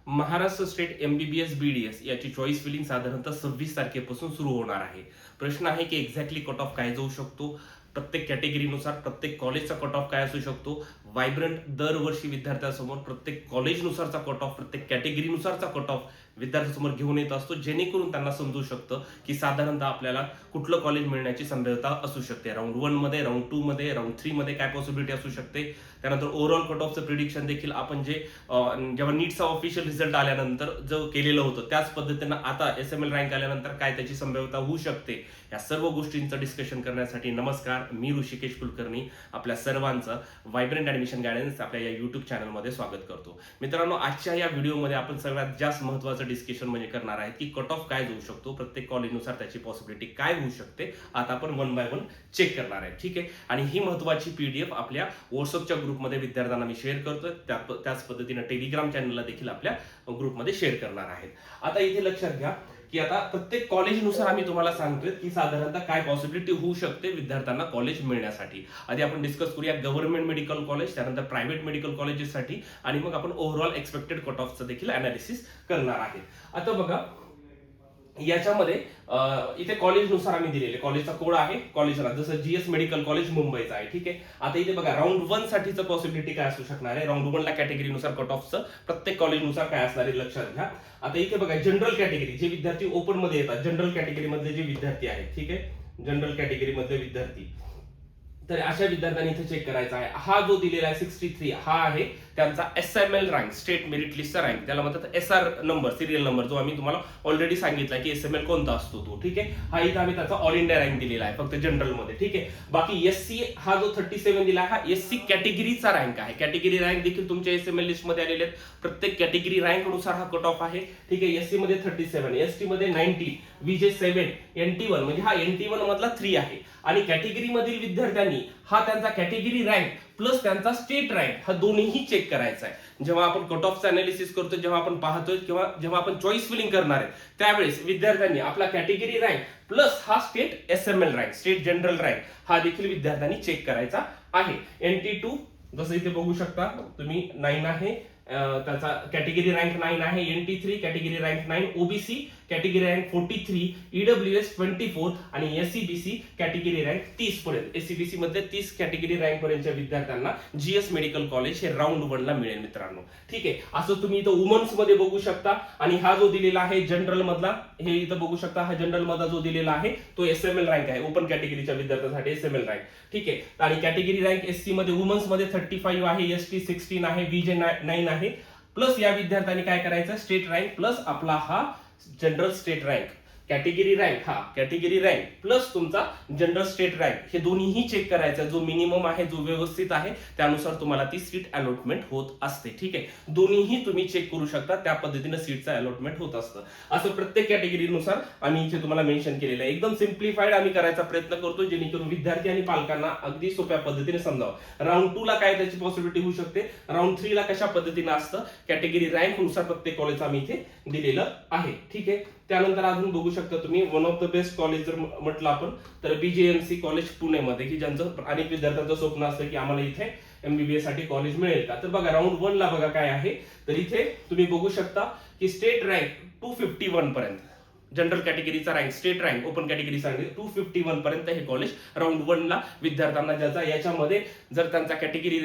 Maharashtra state MBBS BDS याची choice feeling साधारणतः 26 तारखेपासून सुरू होणार आहे. प्रश्न आहे की एक्झॅक्टली कट ऑफ काय जाऊ शकतो, प्रत्येक कॅटेगरीनुसार प्रत्येक कॉलेजचा कट ऑफ काय असू शकतो. वायब्रंट दरवर्षी विद्यार्थ्यांसमोर प्रत्येक कॉलेजनुसारचा कट ऑफ, प्रत्येक कॅटेगरीनुसारचा कट ऑफ विद्यार्थ्यांसमोर घेऊन येत असतो, जेणेकरून त्यांना समजू शकतं की साधारणतः आपल्याला कुठलं कॉलेज मिळण्याची संभाव्यता असू शकते. राऊंड 1 मध्ये, राऊंड 2 मध्ये, राऊंड 3 मध्ये काय पॉसिबिलिटी असू शकते. त्यानंतर ओव्हरऑल कट ऑफचं प्रिडिक्शन देखील आपण जे जेव्हा नीटचा ऑफिशियल रिझल्ट आल्यानंतर जो केलेलं होतं त्याच पद्धतीनं आता SML रँक आल्यानंतर काय त्याची संभाव्यता होऊ शकते, या सर्व गोष्टींचं डिस्कशन करण्यासाठी नमस्कार, मी ऋषिकेश कुलकर्णी आपल्या सर्वांचं वायब्रंट ऍडमिशन गायडन्स आपल्या या युट्यूब चॅनलमध्ये स्वागत करतो. मित्रांनो, आजच्या या व्हिडिओमध्ये आपण सगळ्यात जास्त महत्त्वाचं डिस्कशन म्हणजे करणार आहे की कट ऑफ काय जाऊ शकतो, प्रत्येक कॉलेजनुसार त्याची पॉसिबिलिटी काय होऊ शकते. आता आपण 1 बाय 1 चेक करणार आहे, ठीक आहे. आणि ही महत्त्वाची PDF आपल्या व्हॉट्सअपच्या ग्रुपमध्ये विद्यार्थ्यांना मी शेअर करतोय, त्याच पद्धतीने टेलिग्राम चॅनलला देखील आपल्या ग्रुपमध्ये शेअर करणार आहेत. आता इथे लक्षात घ्या की आता प्रत्येक कॉलेजनुसार आम्ही तुम्हाला सांगतोय की साधारणतः काय पॉसिबिलिटी होऊ शकते विद्यार्थ्यांना कॉलेज मिळण्यासाठी. आधी आपण डिस्कस करूया गव्हर्नमेंट मेडिकल कॉलेज, त्यानंतर प्रायव्हेट मेडिकल कॉलेजेससाठी, आणि मग आपण ओव्हरऑल एक्सपेक्टेड कट ऑफचं देखील अनालिसिस करणार आहे. आता बघा, याच्यामध्ये इथे कॉलेजनुसार आम्ही दिलेले कॉलेजचा कोड आहे कॉलेजला, जसं GS मेडिकल कॉलेज मुंबईचा आहे, ठीक आहे. आता इथे बघा राऊंड 1 साठीचं पॉसिबिलिटी काय असू शकणार आहे. राऊंड 1 ला कॅटेगरीनुसार कट ऑफचं प्रत्येक कॉलेजनुसार काय असणार आहे लक्षात घ्या. आता इथे बघा जनरल कॅटेगरी, जे विद्यार्थी ओपन मध्ये येतात, जनरल कॅटेगरी मधले जे विद्यार्थी आहेत, ठीक आहे, जनरल कॅटेगरी मधले विद्यार्थी, तर अशा विद्यार्थ्यांनी इथे चेक करायचा आहे. हा जो दिलेला आहे 63, हा आहे त्यांचा SML रँक, स्टेट मेरिट लिस्टचा रँक, त्याला म्हणतात SR नंबर, सिरियल नंबर, जो आम्ही तुम्हाला ऑलरेडी सांगितला की SML कोणता असतो तो, ठीक आहे. हा इथे आम्ही त्याचा ऑल इंडिया रँक दिलेला आहे फक्त जनरल मध्ये, ठीक आहे. बाकी SC हा जो 37 दिला, हा SC कॅटेगरीचा रँक आहे. कॅटेगरी रँक देखील तुमच्या SML लिस्ट मध्ये आलेले आहेत. प्रत्येक कॅटेगरी रँक नुसार हा कट ऑफ आहे, ठीक आहे. SC मध्ये 37, ST मध्ये 90, VJ 7, NT1 म्हणजे हा NT1 मधला 3 आहे. आणि कॅटेगरी मधील विद्यार्थ्यांनी हा त्यांचा कॅटेगरी रँक प्लस त्यांचा स्टेट रँक हा दोन्हीही चेक करायचा आहे. जेव्हा आपण कट ऑफचं अनालिसिस करतो, जेव्हा आपण पाहतोय किंवा जेव्हा आपण चॉईस फिलिंग करणार आहे, त्यावेळेस विद्यार्थ्यांनी आपला कॅटेगरी रँक प्लस हा state SML rank, state general rank, हा देखील विद्यार्थ्यांनी चेक करायचा आहे. NT2 जसं इथे बघू शकता तुम्ही 9 आहे, त्याचा कॅटेगरी रँक 9 आहे. NT3 category rank 9, OBC category rank 43, EWS 24 आणि SCBC कॅटेगरी रँक 30 पर्यंत. SCBC मध्ये 30 कॅटेगरी रँक पर्यंतच्या विद्यार्थ्यांना GS मेडिकल कॉलेज हे राऊंड 1 ला मिळेल मित्रांनो, ठीक आहे. असं तुम्ही इथं वुमन्स मध्ये बघू शकता. आणि हा जो दिलेला आहे जनरल मधला, हे इथं बघू शकता, हा जनरल मधला जो दिलेला आहे तो SML रँक आहे, ओपन कॅटेगरीच्या विद्यार्थ्यांसाठी SML रँक, ठीक आहे. आणि कॅटेगरी रँक SC मध्ये वुमन्स मध्ये 35 आहे, ST 16 आहे, VJ 9 आहे. प्लस या विद्यार्थ्यांनी काय करायचं, स्टेट रँक प्लस आपला हा general state rank, category rank, हा कॅटेगरी रँक प्लस तुमचा जनरल स्टेट रँक, हे दोन्हीही चेक करायचं. जो मिनिमम आहे, जो व्यवस्थित आहे, त्यानुसार तुम्हाला ती सीट अलॉटमेंट होत असते, ठीक आहे. दोन्हीही तुम्ही चेक करू शकता, त्या पद्धतीने सीटचं अलॉटमेंट होत असतं. असं प्रत्येक कॅटेगरीनुसार आम्ही इथे तुम्हाला मेन्शन केलेलं आहे. एकदम सिम्प्लिफाईड आम्ही करायचा प्रयत्न करतो, जेणेकरून विद्यार्थी आणि पालकांना अगदी सोप्या पद्धतीने समजावं. राऊंड 2 ला काय त्याची पॉसिबिलिटी होऊ शकते, राऊंड 3 ला कशा पद्धतीने असतं, कॅटेगरी रँक नुसार प्रत्येक कॉलेज आम्ही इथे दिलेलं आहे, ठीक आहे. त्यानंतर अजून बघू शकता तुम्ही, one of the best college जर म्हटलं आपण तर BJMC कॉलेज पुणेमध्ये, की ज्यांचं अनेक विद्यार्थ्यांचं स्वप्न असतं की आम्हाला इथे MBBS साठी कॉलेज मिळेल का. तर बघा राऊंड 1 ला बघा काय आहे, तर इथे तुम्ही बघू शकता की स्टेट रँक 251 पर्यंत, जनरल कॅटेगरीचा रँक, स्टेट रँक, ओपन कॅटेगरीचा 251 पर्यंत हे कॉलेज राऊंड 1 ला विद्यार्थ्यांना, ज्याचा याच्यामध्ये जर त्यांचा कॅटेगरी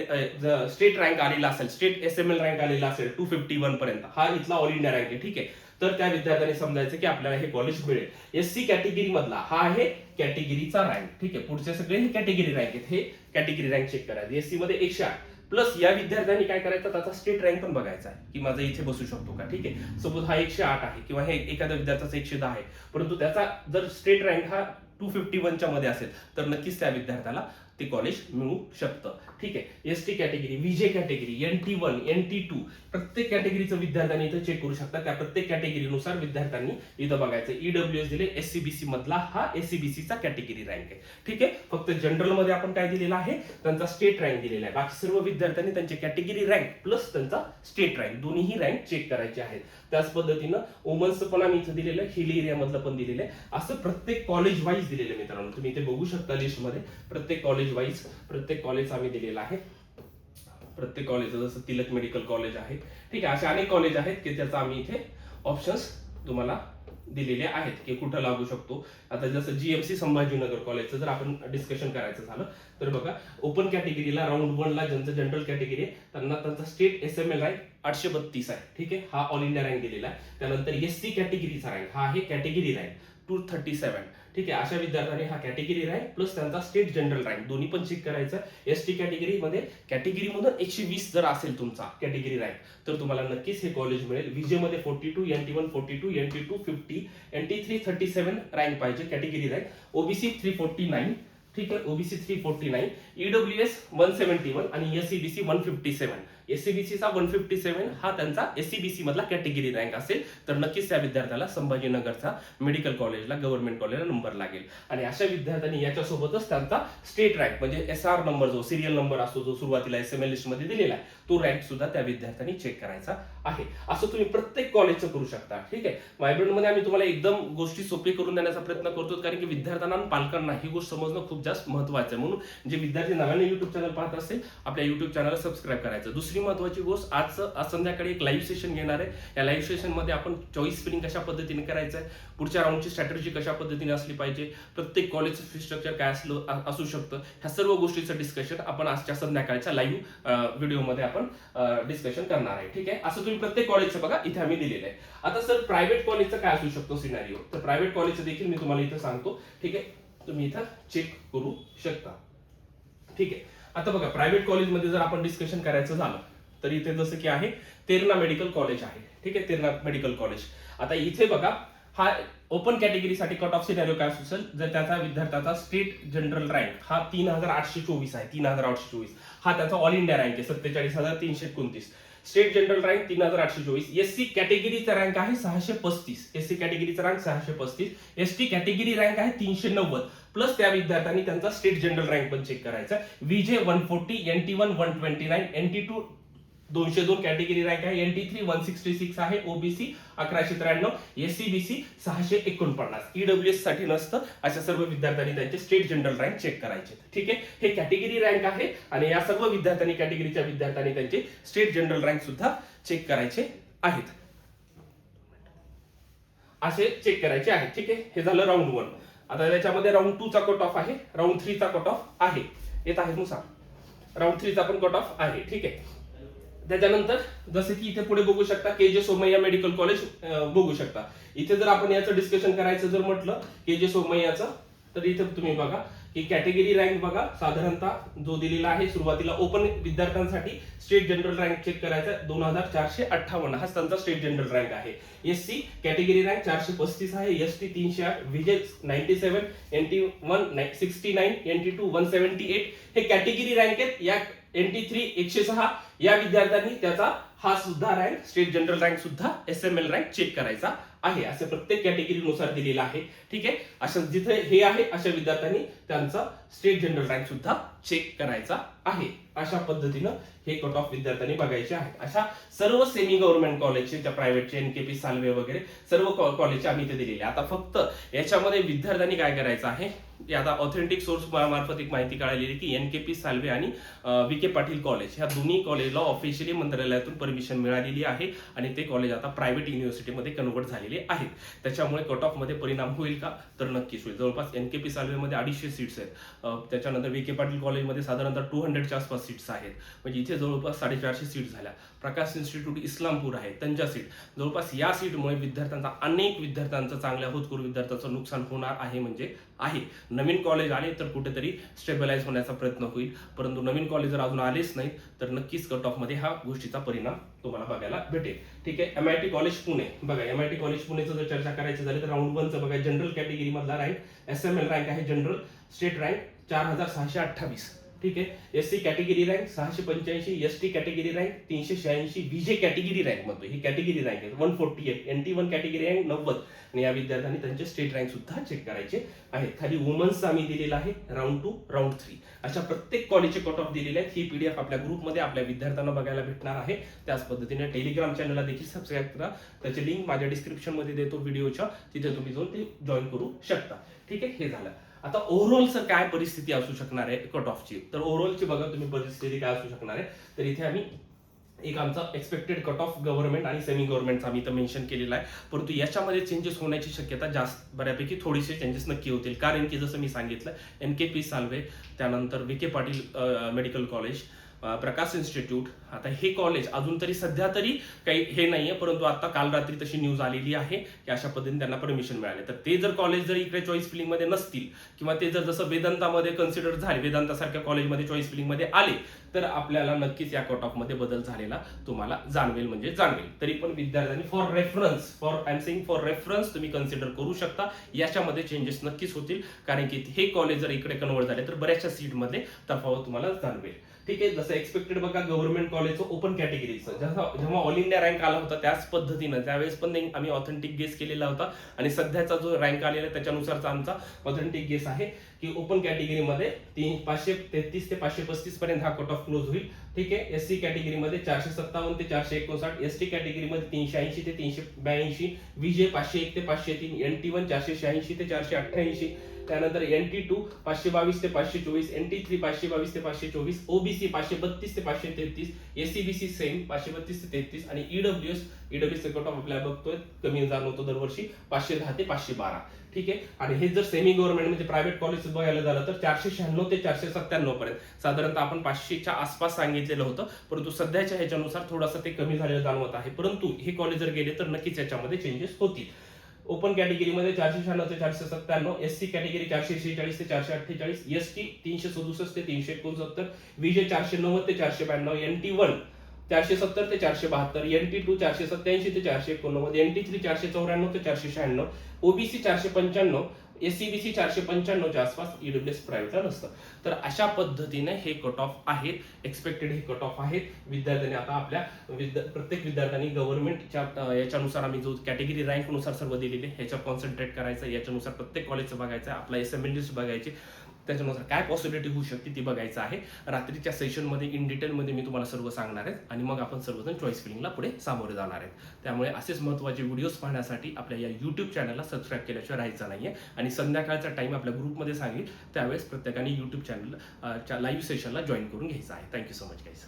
स्टेट रँक आलेला असेल, स्टेट SML रँक आलेला असेल 251 पर्यंत, हा इथला ऑल इंडिया रँक आहे, ठीक आहे. तर त्या विद्यार्थ्यांनी समजायचं की आपल्याला हे कॉलेज मिळेल. SC कॅटेगरी मधला हा आहे कॅटेगरीचा रँक, ठीक आहे. पुढचे सगळे हे कॅटेगरी रँक आहेत, हे कॅटेगरी रँक चेक करायचे. SC मध्ये 108 प्लस या विद्यार्थ्यांनी काय करायचं, त्याचा स्टेट रँक पण बघायचा आहे की माझा इथे बसू शकतो का, ठीक आहे. सपोज हा 108 आहे किंवा हे एखाद्या विद्यार्थ्याचा 110 आहे, परंतु त्याचा जर स्टेट रँक हा 251 च्या मध्ये असेल तर नक्कीच त्या विद्यार्थ्याला ते कॉलेज मिळू शकतं, ठीक आहे. ST category, VJ category, NT1, NT2 प्रत्येक कॅटेगरीचं विद्यार्थ्यांनी इथं चेक करू शकता. त्या प्रत्येक कॅटेगरीनुसार विद्यार्थ्यांनी इथं बघायचं. EWS दिले, SCBC मधला हा SCBC चा कॅटेगरी रँक आहे, ठीक आहे. फक्त जनरल मध्ये आपण काय दिलेलं आहे, त्यांचा स्टेट रँक दिलेला आहे. बाकी सर्व विद्यार्थ्यांनी त्यांचे कॅटेगरी रँक प्लस त्यांचा स्टेट रँक दोन्हीही रँक चेक करायचे आहेत. त्याच पद्धतीनं वुमन्सचं पण आम्ही इथं दिलेलं आहे, हिल एरिया मधलं पण दिलेलं आहे. असं प्रत्येक कॉलेज वाईज दिलेलं आहे मित्रांनो, तुम्ही इथे बघू शकता लिस्ट मध्ये प्रत्येक कॉलेज वाईज प्रत्येक कॉलेज आम्ही दिलेला आहे. प्रत्येक कॉलेजचं जसं तिलक मेडिकल कॉलेज आहे, ठीक आहे, असे अनेक कॉलेज आहेत की त्याचा आम्ही इथे ऑप्शन्स तुम्हाला दिलेले आहेत की कुठं लागू शकतो. आता जसं जीएमसी संभाजीनगर कॉलेजचं जर आपण डिस्कशन करायचं झालं तर बघा, ओपन कॅटेगरीला राऊंड 1 ला ज्यांचं जनरल कॅटेगरी आहे त्यांचा स्टेट एसएमएल रँक 832 आहे, ठीक आहे, हा ऑल इंडिया रँक दिलेला आहे. त्यानंतर एससी कॅटेगरीचा रँक हा आहे कॅटेगरी रँक 237, ठीक आहे. अशा विद्यार्थ्यांनी हा कॅटेगरी रँक प्लस त्यांचा स्टेट जनरल रँक दोन्ही पण चेक करायचं. एसटी कॅटेगरीमध्ये कॅटेगरीमधून 120 जर असेल तुमचा कॅटेगरी रँक तर तुम्हाला नक्कीच हे कॉलेज मिळेल. विजेमध्ये 42, NT1 42, NT2 50, NT3 37 रँक पाहिजे कॅटेगरी रँक. ओबीसी 349, ठीक आहे, ओबीसी 349, ईडब्ल्यूएस 171 आणि एससीबीसी 157. एससीबीसीचा 157 हा त्यांचा एससीबीसी मधला कॅटेगरी रँक असेल तर नक्कीच त्या विद्यार्थ्याला संभाजीनगरचा मेडिकल कॉलेजला गव्हर्नमेंट कॉलेजला नंबर लागेल. आणि अशा विद्यार्थ्यांनी याच्यासोबतच त्यांचा स्टेट रँक म्हणजे एसआर नंबर जो सिरियल नंबर असतो जो सुरुवातीला एसएमएल लिस्ट मध्ये दिलेला आहे तो रँक सुद्धा त्या विद्यार्थ्यांनी चेक करायचा आहे. असं तुम्ही प्रत्येक कॉलेजचं करू शकता, ठीक आहे. व्हायब्रंटमध्ये आम्ही तुम्हाला एकदम गोष्टी सोपी करून देण्याचा प्रयत्न करतो कारण की विद्यार्थ्यांना आणि पालकांना ही गोष्ट समजणं खूप जास्त महत्त्वाचं आहे. म्हणून जे विद्यार्थी नव्याने युट्यूब चॅनल पाहत असेल आपल्या युट्यूब चॅनलला सबस्क्राईब करायचं. दुसरी महत्त्वाची गोष्ट, आज संध्याकाळी एक लाईव्ह सेशन घेणार आहे. या लाईव्ह सेशन मध्ये आपण चॉईस फिलिंग कशा पद्धतीने करायचं आहे, पुढच्या राऊंडची स्ट्रॅटेजी कशा पद्धतीने असली पाहिजे, प्रत्येक कॉलेजचं फी स्ट्रक्चर काय असू शकतं, ह्या सर्व गोष्टीचं डिस्कशन आपण आजच्या संध्याकाळच्या लाईव्ह व्हिडिओमध्ये आपण डिस्कशन करणार आहे, ठीक आहे. असं तुम्ही प्रत्येक कॉलेजचं बघा इथे आम्ही दिलेलं आहे. आता सर प्रायव्हेट कॉलेजचं काय असू शकतो सिनारिओ, तर प्रायव्हेट कॉलेजचं देखील मी तुम्हाला इथं सांगतो, ठीक आहे. तुम्ही इथं चेक करू शकता, ठीक आहे. आता बघा, प्रायव्हेट कॉलेजमध्ये जर आपण डिस्कशन करायचं झालं तर इथे जसं की आहे तेरणा मेडिकल कॉलेज आहे, ठीक आहे, तेरणा मेडिकल कॉलेज. आता इथे बघा, हा ओपन कॅटेगरीसाठी कट ऑफ सिनारिओ काय असेल जर त्याचा विद्यार्थ्याचा स्टेट जनरल रँक हा 3824 आहे, 3824 हा त्याचा ऑल इंडिया रँक आहे 47329. State general rank 3824. एससी कॅटेगरीचा रँक आहे 635, एससी कॅटेगरीचा रँक 635. एसटी कॅटेगरी रँक आहे 390 प्लस त्या विद्यार्थ्यांनी त्यांचा स्टेट जनरल रँक पण चेक करायचा. VJ 140, NT1 129, NT2 202 category rank आहे, NT3 166 आहे, ओबीसी 1193, एससीबीसी 649. ईडब्ल्यूएस साठी नसतं. अशा सर्व विद्यार्थ्यांनी त्यांचे स्टेट जनरल रँक चेक करायचे, ठीक आहे. हे कॅटेगरी रँक आहे आणि या सर्व विद्यार्थ्यांनी कॅटेगरीच्या विद्यार्थ्यांनी त्यांचे स्टेट जनरल रँक सुद्धा चेक करायचे आहेत, असे चेक करायचे आहेत, ठीक आहे. हे झालं राऊंड 1. आता त्याच्यामध्ये राऊंड 2 चा कट ऑफ आहे, राऊंड 3 चा कट ऑफ आहे, येत आहे नुसार राऊंड 3 चा पण कट ऑफ आहे, ठीक आहे. त्याच्यानंतर जसं की इथे पुढे बघू शकता केजे सोमय्या मेडिकल कॉलेज बघू शकता. इथे जर आपण याचं डिस्कशन करायचं जर म्हटलं केजे सोमय्याचं तर इथे तुम्ही बघा की कॅटेगरी रँक बघा साधारणतः जो दिलेला आहे सुरुवातीला ओपन विद्यार्थ्यांसाठी स्टेट जनरल रँक चेक करायचा 2458 हा त्यांचा स्टेट जनरल रँक आहे. एससी कॅटेगरी रँक 435 आहे, एसटी 308, विजे 97, NT1 69, NT2 178 हे कॅटेगरी रँक आहेत. या NT3 106 या विद्यार्थ्यांनी त्याचा हा सुद्धा रँक स्टेट जनरल रँक सुद्धा एसएमएल रँक चेक करायचा आहे. असे प्रत्येक कॅटेगरीनुसार दिलेला आहे, ठीक आहे. अशा जिथे हे आहे अशा विद्यार्थ्यांनी त्यांचा स्टेट जनरल रँक सुद्धा चेक करायचा आहे. अशा पद्धतीनं हे कट ऑफ विद्यार्थ्यांनी बघायचे आहेत. अशा सर्व सेमी गव्हर्नमेंट कॉलेजचे ज्या प्रायव्हेटचे एनकेपी साल्वे वगैरे सर्व कॉलेजचे आम्ही इथे दिलेले. आता फक्त याच्यामध्ये विद्यार्थ्यांनी काय करायचं आहे, आता ऑथेंटिक सोर्स मार्फत एक माहिती कळालेली की एनकेपी साल्वे आणि विखे पाटील कॉलेज ह्या दोन्ही कॉलेजला ऑफिशियली मंत्रालयातून परमिशन मिळालेली आहे आणि ते कॉलेज आता प्रायव्हेट युनिव्हर्सिटीमध्ये कन्वर्ट झालेले आहेत. त्याच्यामुळे कट ऑफ मध्ये परिणाम होईल का, तर नक्कीच होईल. जवळपास एनकेपी साल्वे मध्ये 250 सीट्स आहेत. त्याच्यानंतर विखे पाटील कॉलेजमध्ये साधारणतः 200च्या आसपास सीट्स आहेत, म्हणजे इथे जवळपास 450 सीट झाल्या. प्रकाश इन्स्टिट्यूट इस्लामपूर आहे त्यांच्या सीट जवळपास या सीटमुळे विद्यार्थ्यांचा अनेक विद्यार्थ्यांचं चांगल्या होतकरू विद्यार्थ्यांचं नुकसान होणार आहे, म्हणजे आहे. नवीन कॉलेज आले तर कुठेतरी स्टेबलाइज होण्याचा प्रयत्न होईल, परंतु नवीन कॉलेज जर अजून आलेच नाही तर नक्कीच कट ऑफ मध्ये हा गोष्टीचा परिणाम तुम्हाला बघायला भेटेल, ठीक आहे. MIT कॉलेज पुणे बघा, MIT कॉलेज पुणेचं जर चर्चा करायची झाली तर राऊंड 1चं बघा जनरल कॅटेगरी मधला रँक एसएमएल रँक आहे जनरल स्टेट रँक 4628, ठीक आहे. SC category rank 685, ST category rank 386, VJ category rank म्हणतो ही कॅटेगरी रँक आहे 148, NT1 कॅटेगरी रँक 90 आणि या विद्यार्थ्यांनी त्यांचे स्टेट रँक सुद्धा चेक करायचे आहेत. खाली वुमन्स आम्ही दिलेला आहे राऊंड 2 राऊंड 3 अशा प्रत्येक कॉलेजचे कट ऑफ दिलेले आहेत. ही PDF आपल्या ग्रुपमध्ये आपल्या विद्यार्थ्यांना बघायला भेटणार आहे. त्याच पद्धतीने टेलिग्राम चॅनलला देखील सबस्क्राईब करा, त्याची लिंक माझ्या डिस्क्रिप्शन मध्ये देतो व्हिडिओच्या, तिथे तुम्ही जाऊन ते जॉईन करू शकता, ठीक आहे. हे झालं. आता ओव्हरऑल सर काय परिस्थिती असू शकणार आहे कट ऑफची, तर ओव्हरऑलची बघा तुम्ही परिस्थिती काय असू शकणार आहे. तर इथे आम्ही एक आमचा एक्सपेक्टेड कट ऑफ गव्हर्नमेंट आणि सेमी गव्हर्नमेंटचा आम्ही इथं मेन्शन केलेला आहे. परंतु याच्यामध्ये चेंजेस होण्याची शक्यता जास्त बऱ्यापैकी थोडीसे चेंजेस नक्की होतील. कारण की जसं मी सांगितलं NKP साल्वे, त्यानंतर विखे पाटील मेडिकल कॉलेज, प्रकाश इन्स्टिट्यूट, आता हे कॉलेज अजून तरी सध्या तरी काही हे नाहीये, परंतु आता काल रात्री तशी न्यूज आलेली आहे की अशा पद्धतीने त्यांना परमिशन मिळाले. तर ते जर कॉलेज जर इकडे चॉईस फिलिंग मध्ये नसतील किंवा ते जर जसं वेदांतामध्ये कन्सिडर झाले, वेदांतासारख्या कॉलेजमध्ये चॉईस फिलिंग मध्ये आले, तर आपल्याला नक्कीच या कट ऑफ मध्ये बदल झालेला तुम्हाला जाणवेल, म्हणजे जाणवेल. तरी पण विद्यार्थ्यांनी फॉर रेफरन्स तुम्ही कन्सिडर करू शकता. याच्यामध्ये चेंजेस नक्कीच होतील, कारण की हे कॉलेज जर इकडे कन्वर्ट झाले तर बऱ्याचशा सीटमध्ये तफावत तुम्हाला जाणवेल. ठीक आहे, जसं एक्सपेक्टेड बघा गव्हर्नमेंट कॉलेजचं ओपन कॅटेगरीचं जेव्हा ऑल इंडिया रँक आला होता त्याच पद्धतीनं त्यावेळेस पण आम्ही ऑथेंटिक गेस केलेला होता आणि सध्याचा जो रँक आलेला आहे त्याच्यानुसारचा आमचा ऑथेंटिक गेस आहे की ओपन कॅटेगरीमध्ये 533 ते 535 पर्यंत हा कट ऑफ क्लोज होईल. ठीक आहे, SC कॅटेगरीमध्ये 457 ते 459, ST कॅटेगरीमध्ये 380 ते 382, VJ 501 ते 503, NT1 486 ते 488, त्यानंतर NT2 522 ते 524, NT3 522 ते 524, OBC 532 ते 533, SCBC सेम 532 ते 33 आणि EWS चे कट ऑफ आपल्याला बघतोय कमी जाणवतो दरवर्षी 510 ते 512. ठीक आहे, आणि हे जर सेमी गव्हर्नमेंट म्हणजे प्रायव्हेट कॉलेज बघायला झालं तर 496 ते 497 पर्यंत साधारणतः आपण 500च्या आसपास सांगितलेलं होतं, परंतु सध्याच्या ह्याच्यानुसार थोडंसं ते कमी झालेलं जाणवत आहे. परंतु हे कॉलेज जर गेले तर नक्कीच याच्यामध्ये चेंजेस होतील. ओपन कॅटेगरीमध्ये 496 ते 497, SC कॅटेगरी 446 ते 448, ST 367 ते 369, VJ 490 ते 492, NT1 470 ते 472, NT2 487 ते 489, NT3 494 ते 496, OBC 495, SCBC 495 च्या आसपास, EWS प्रायव्हेटला नसतं. तर अशा पद्धतीने हे कट ऑफ आहेत, एक्सपेक्टेड हे कट ऑफ आहेत. विद्यार्थ्यांनी आता आपल्या प्रत्येक विद्यार्थ्यांनी गव्हर्नमेंटच्या याच्यानुसार आम्ही जो कॅटेगरी रँक नुसार सर्व दिलेले ह्याच्यावर कॉन्सन्ट्रेट करायचं, याच्यानुसार प्रत्येक कॉलेजचं बघायचं, आपला SML लिस्ट बघायची, त्याच्यानुसार काय पॉसिबिलिटी होऊ शकते ती बघायचं आहे. रात्रीच्या सेशनमध्ये इन डिटेलमध्ये मी तुम्हाला सर्व सांगणार आहे आणि मग आपण सर्वजण चॉईस फिलिंगला पुढे सामोरे जाणार आहेत. त्यामुळे असेच महत्त्वाचे व्हिडिओज पाहण्यासाठी आपल्या या YouTube चॅनलला सबस्क्राईब केल्याशिवाय राहायचं नाहीये आणि संध्याकाळचा टाइम आपल्या ग्रुपमध्ये सांगेल, त्यावेळेस प्रत्येकाने YouTube चॅनल लाईव्ह सेशनला जॉईन करून घ्यायचं आहे. Thank you so much guys.